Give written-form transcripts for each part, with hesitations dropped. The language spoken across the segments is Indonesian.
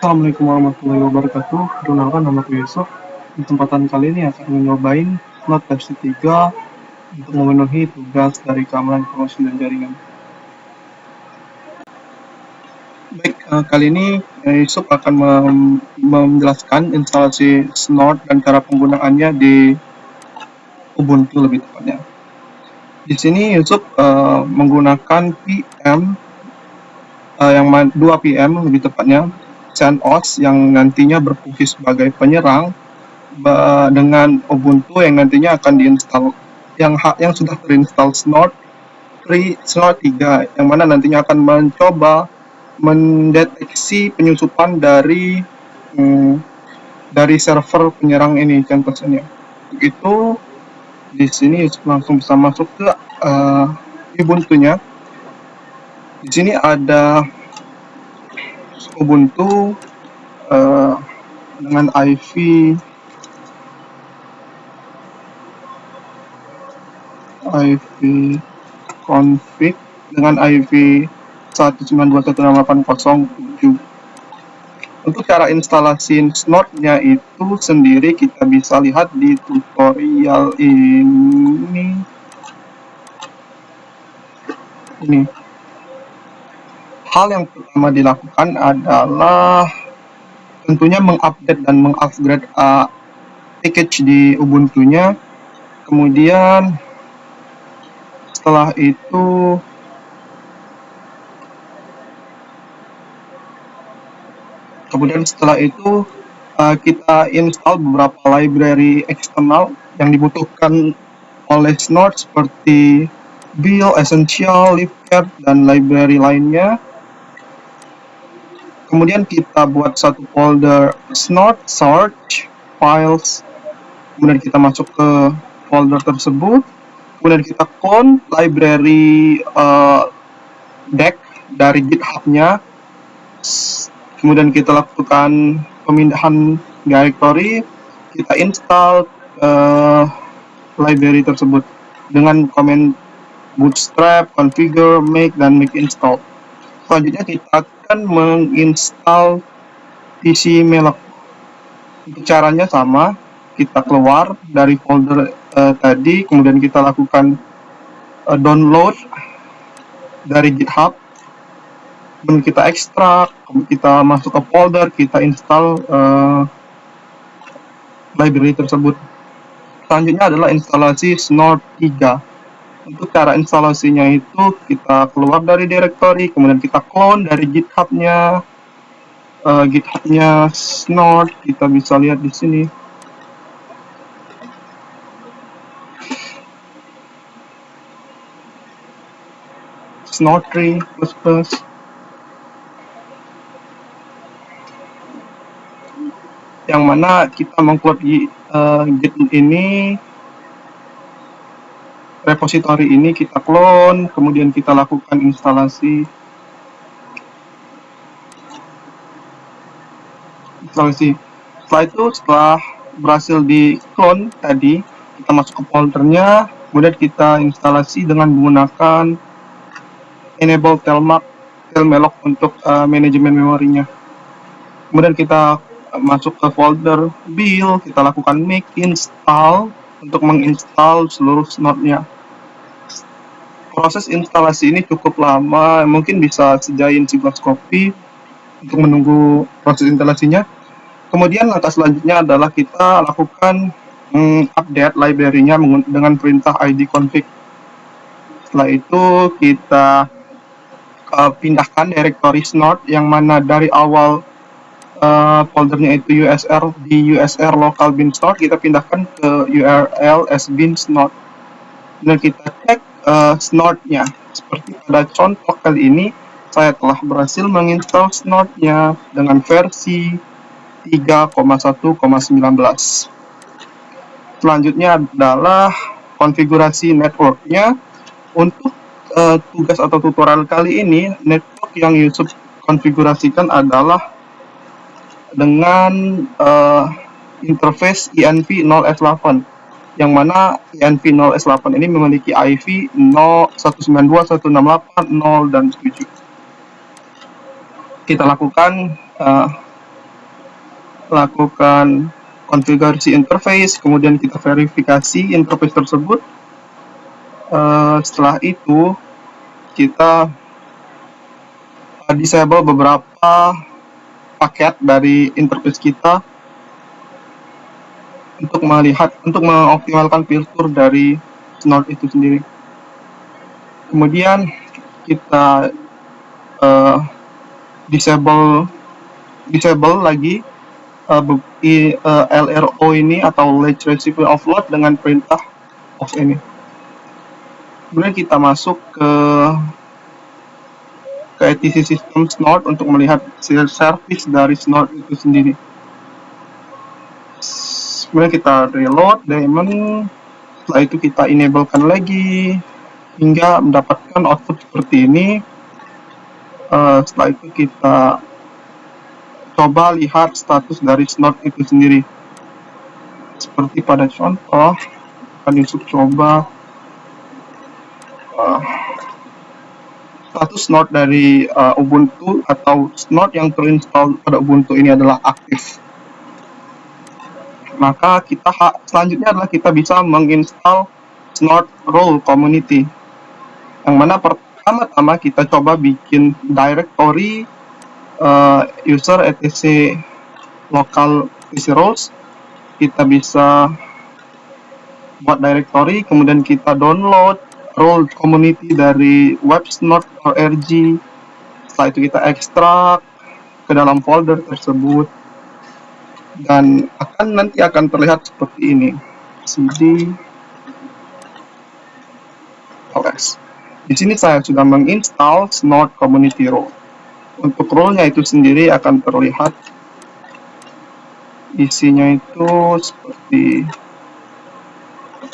Assalamualaikum warahmatullahi wabarakatuh. Perkenalkan, nama aku Yusuf. Di kesempatan kali ini akan mencobain Node versi 3 untuk memenuhi tugas dari keamanan informasi dan jaringan. Baik, kali ini Yusuf akan menjelaskan instalasi Node dan cara penggunaannya di Ubuntu lebih tepatnya. Di sini Yusuf menggunakan PM dua PM lebih tepatnya, CentOS yang nantinya berfungsi sebagai penyerang dengan Ubuntu yang nantinya akan diinstal yang sudah terinstall Snort 3 yang mana nantinya akan mencoba mendeteksi penyusupan dari server penyerang ini contohnya. Begitu di sini langsung bisa masuk ke Ubuntu-nya. Di sini ada Ubuntu dengan IV config dengan IV 192.168.0.7. Untuk cara instalasi Snort-nya itu sendiri kita bisa lihat di tutorial ini. Hal yang pertama dilakukan adalah tentunya mengupdate dan mengupgrade package di Ubuntu-nya. Kemudian setelah itu kita install beberapa library eksternal yang dibutuhkan oleh Snort seperti Build, Essential, Libcat, dan library lainnya. Kemudian kita buat satu folder Snort Search Files. Kemudian kita masuk ke folder tersebut. Kemudian kita clone library deck dari GitHub-nya. Kemudian kita lakukan pemindahan directory. Kita install library tersebut dengan komen bootstrap, configure, make, dan make install. Selanjutnya kita akan menginstal PC Melok. Untuk caranya sama, kita keluar dari folder tadi, kemudian kita lakukan download dari GitHub, kemudian kita ekstrak, kita masuk ke folder, kita install library tersebut. Selanjutnya adalah instalasi Snort 3. Untuk cara instalasinya itu kita keluar dari directory, kemudian kita clone dari GitHub-nya, Snort, kita bisa lihat di sini. Snort 3++. Yang mana kita mengclone Git ini, repository ini kita clone, kemudian kita lakukan instalasi. Setelah itu, setelah berhasil di clone tadi, kita masuk ke foldernya, kemudian kita instalasi dengan menggunakan enable telmelok untuk manajemen memorinya. Kemudian kita masuk ke folder build, kita lakukan make install untuk menginstal seluruh Snort-nya. Proses instalasi ini cukup lama, mungkin bisa sejain 11 copy untuk menunggu proses instalasinya. Kemudian langkah selanjutnya adalah kita lakukan update library-nya dengan perintah id config. Setelah itu kita pindahkan directory Snort yang mana dari awal foldernya itu USR local bin Snort, kita pindahkan ke URL sbin Snort. Dan kita cek Snort-nya. Seperti pada contoh kali ini, saya telah berhasil menginstal Snort-nya dengan versi 3.1.19. Selanjutnya adalah konfigurasi network-nya. Untuk tugas atau tutorial kali ini, network yang Yusuf konfigurasikan adalah dengan interface INV0S8, yang mana INV0S8 ini memiliki IV 192.168.0 dan 7. Kita lakukan lakukan konfigurasi interface, kemudian kita verifikasi interface tersebut. Setelah itu kita disable beberapa paket dari interface kita untuk mengoptimalkan fitur dari Snort itu sendiri. Kemudian kita disable lagi LRO ini atau Latch Receiver Offload dengan perintah off ini. Kemudian kita masuk ke etc system Snort untuk melihat service dari Snort itu sendiri. Kemudian kita reload daemon, setelah itu kita enablekan lagi hingga mendapatkan output seperti ini. Setelah itu kita coba lihat status dari Snort itu sendiri. Seperti pada contoh, akan Yusuf coba status Snort dari Ubuntu atau Snort yang terinstall pada Ubuntu ini adalah aktif. Maka selanjutnya adalah kita bisa menginstal Snort Role Community, yang mana pertama-tama kita coba bikin directory user etc local etc roles. Kita bisa buat directory, kemudian kita download role community dari web.snort.org. Setelah itu kita ekstrak ke dalam folder tersebut, dan nanti akan terlihat seperti ini. cd ls. Di sini saya sudah menginstal Snort Community Role. Untuk role-nya itu sendiri akan terlihat isinya itu seperti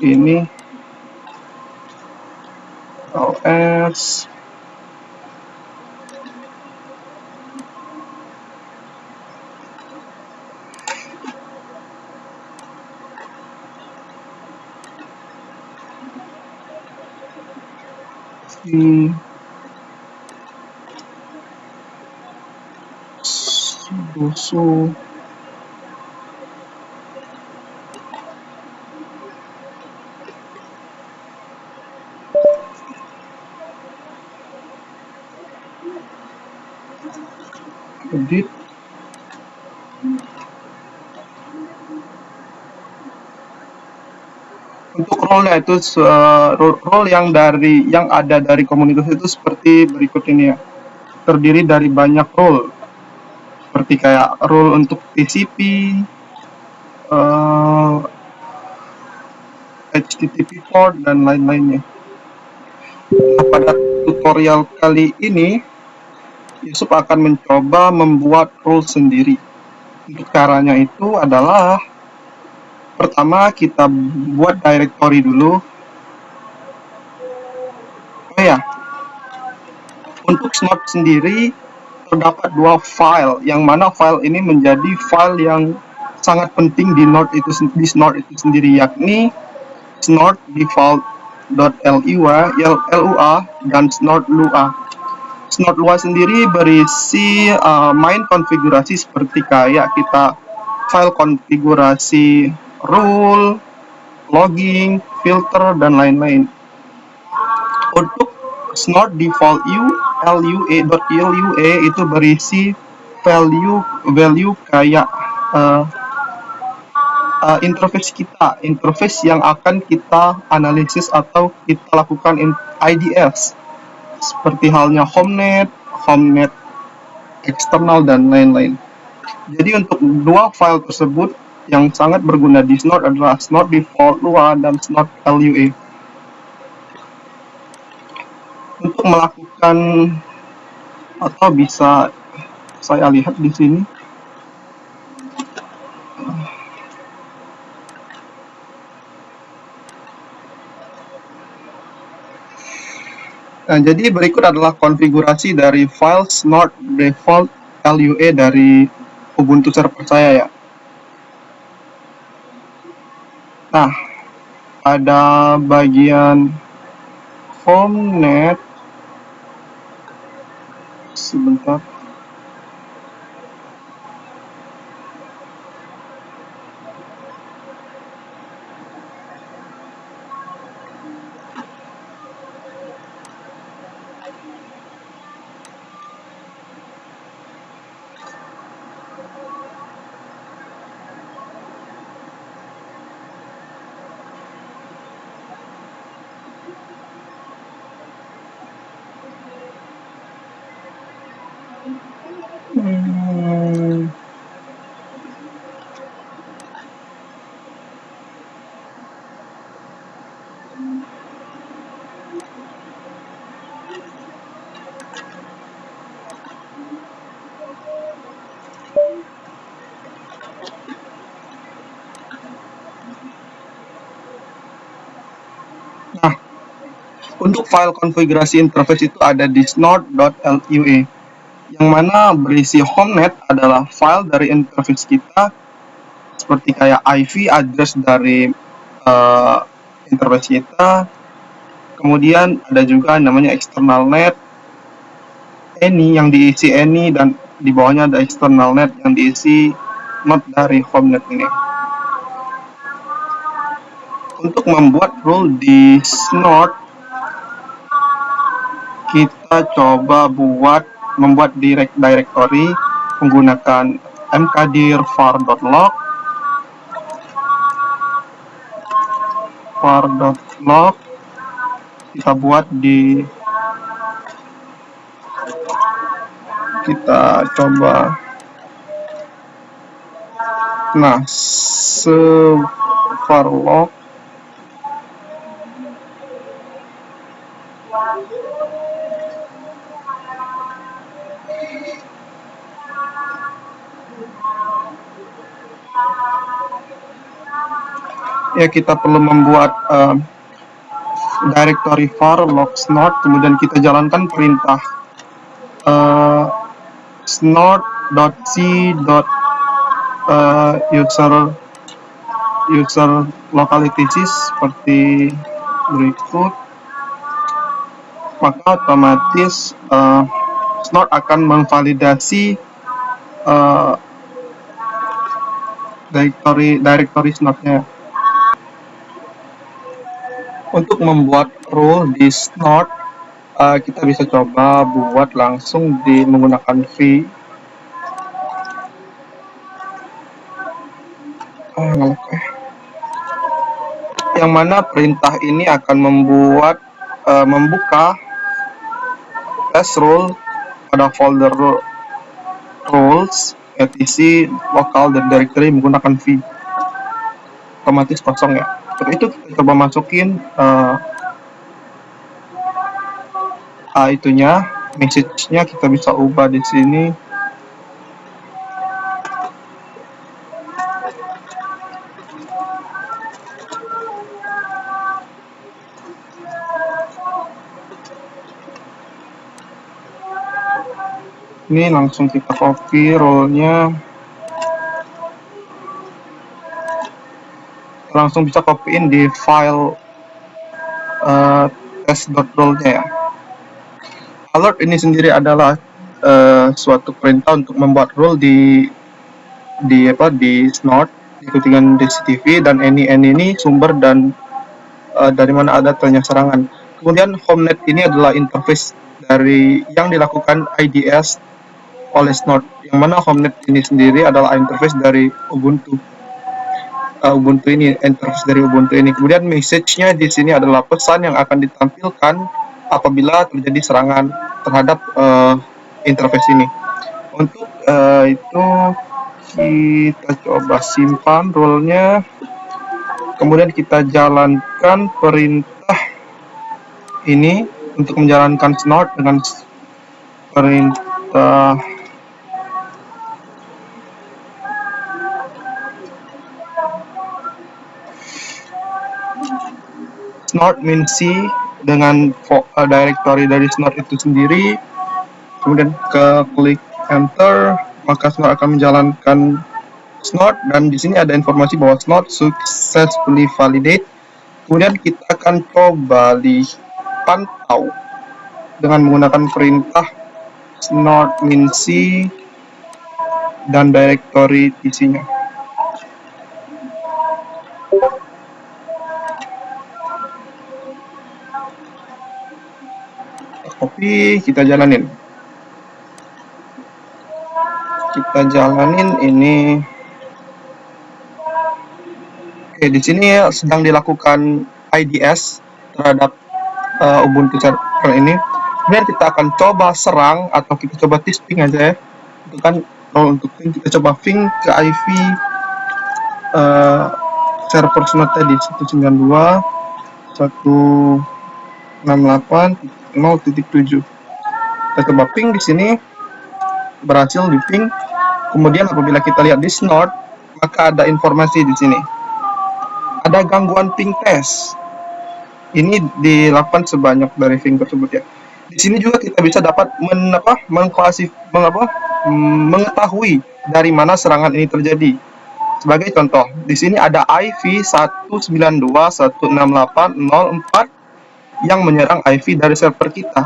ini. ls sudosu edit. Untuk role-nya itu role yang ada dari komunitas itu seperti berikut ini ya. Terdiri dari banyak role, seperti kayak role untuk TCP, HTTP port dan lain-lainnya. Nah, pada tutorial kali ini Yusuf akan mencoba membuat role sendiri. Untuk caranya itu adalah pertama kita buat directory dulu. Oh ya, untuk Snort sendiri terdapat dua file, yang mana file ini menjadi file yang sangat penting di Snort itu sendiri, yakni Snort default.lua dan Snort lua. Snort lua sendiri berisi main konfigurasi seperti kayak kita file konfigurasi rule, logging, filter, dan lain-lain. Untuk Snort default lua.lua itu berisi value kayak interface yang akan kita analisis atau kita lakukan IDS, seperti halnya homenet eksternal, dan lain-lain. Jadi untuk dua file tersebut yang sangat berguna di Snort adalah Snort default lua dan Snort lua. Untuk melakukan, atau bisa saya lihat di sini, nah, jadi berikut adalah konfigurasi dari file Snort default lua dari Ubuntu server saya ya. Nah, pada bagian homenet, sebentar. Hmm, Nah, untuk file konfigurasi interface itu ada di snort.lua, yang mana berisi homenet adalah file dari interface kita, seperti kayak IP address dari interface kita. Kemudian ada juga namanya external net, any yang diisi any, dan di bawahnya ada external net yang diisi not dari homenet ini. Untuk membuat rule di snort, kita coba membuat directory menggunakan mkdir var.log kita buat kita coba varlog ya, kita perlu membuat directory var.log snort, kemudian kita jalankan perintah snort.c.user localities seperti berikut. Maka otomatis snort akan memvalidasi directory snort-nya. Untuk membuat rule di snort, kita bisa coba buat langsung menggunakan v. Yang mana perintah ini akan membuka test rule pada folder rules etc local directory menggunakan v. Otomatis kosong ya. Untuk itu kita coba masukin itunya, message-nya kita bisa ubah di sini. Ini langsung kita copy role-nya, langsung bisa copyin di file test.role-nya ya. Alert ini sendiri adalah suatu perintah untuk membuat role di snort, diikuti dengan DCTV, dan any ini sumber dan dari mana ada ternyata serangan. Kemudian homenet ini adalah interface dari yang dilakukan IDS oleh snort, yang mana homenet ini sendiri adalah interface dari Ubuntu. Interface dari Ubuntu ini. Kemudian message-nya di sini adalah pesan yang akan ditampilkan apabila terjadi serangan terhadap interface ini. Untuk itu kita coba simpan rule-nya, kemudian kita jalankan perintah ini untuk menjalankan snort dengan perintah snort min-c dengan directory dari snort itu sendiri. Kemudian klik enter, maka snort akan menjalankan snort, dan di sini ada informasi bahwa snort successfully validate. Kemudian kita akan coba pantau dengan menggunakan perintah snort min-c dan directory isinya. Copy, kita jalanin. Kita jalanin ini. Oke, di sini sedang dilakukan IDS terhadap Ubuntu server ini. Kemudian kita akan coba serang atau kita coba testing aja ya. Itu kan untuk kita coba ping ke IP server Snot tadi 192.168.0.7. Kita coba ping di sini, berhasil di ping. Kemudian apabila kita lihat di Snot, maka ada informasi di sini. Ada gangguan ping test. Ini dilakukan sebanyak dari ping tersebut ya. Di sini juga kita bisa dapat mengetahui dari mana serangan ini terjadi. Sebagai contoh, di sini ada IP 192.168.0.4 yang menyerang IP dari server kita.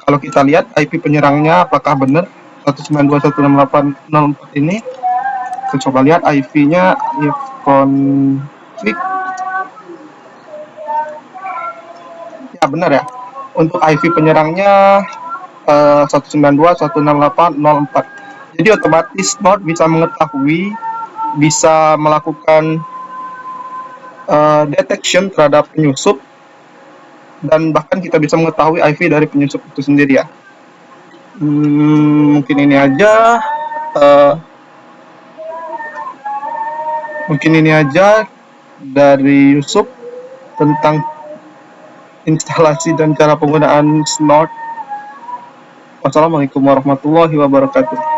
Kalau kita lihat IP penyerangnya apakah benar 192.168.0.4 ini, kita coba lihat IP-nya if config. Ya benar ya. Untuk IP penyerangnya 192.168.0.4. Jadi otomatis Snot bisa mengetahui, bisa melakukan detection terhadap penyusup, dan bahkan kita bisa mengetahui IP dari penyusup itu sendiri ya. Mungkin ini aja. Dari Yusuf tentang instalasi dan cara penggunaan Snot. Wassalamualaikum warahmatullahi wabarakatuh.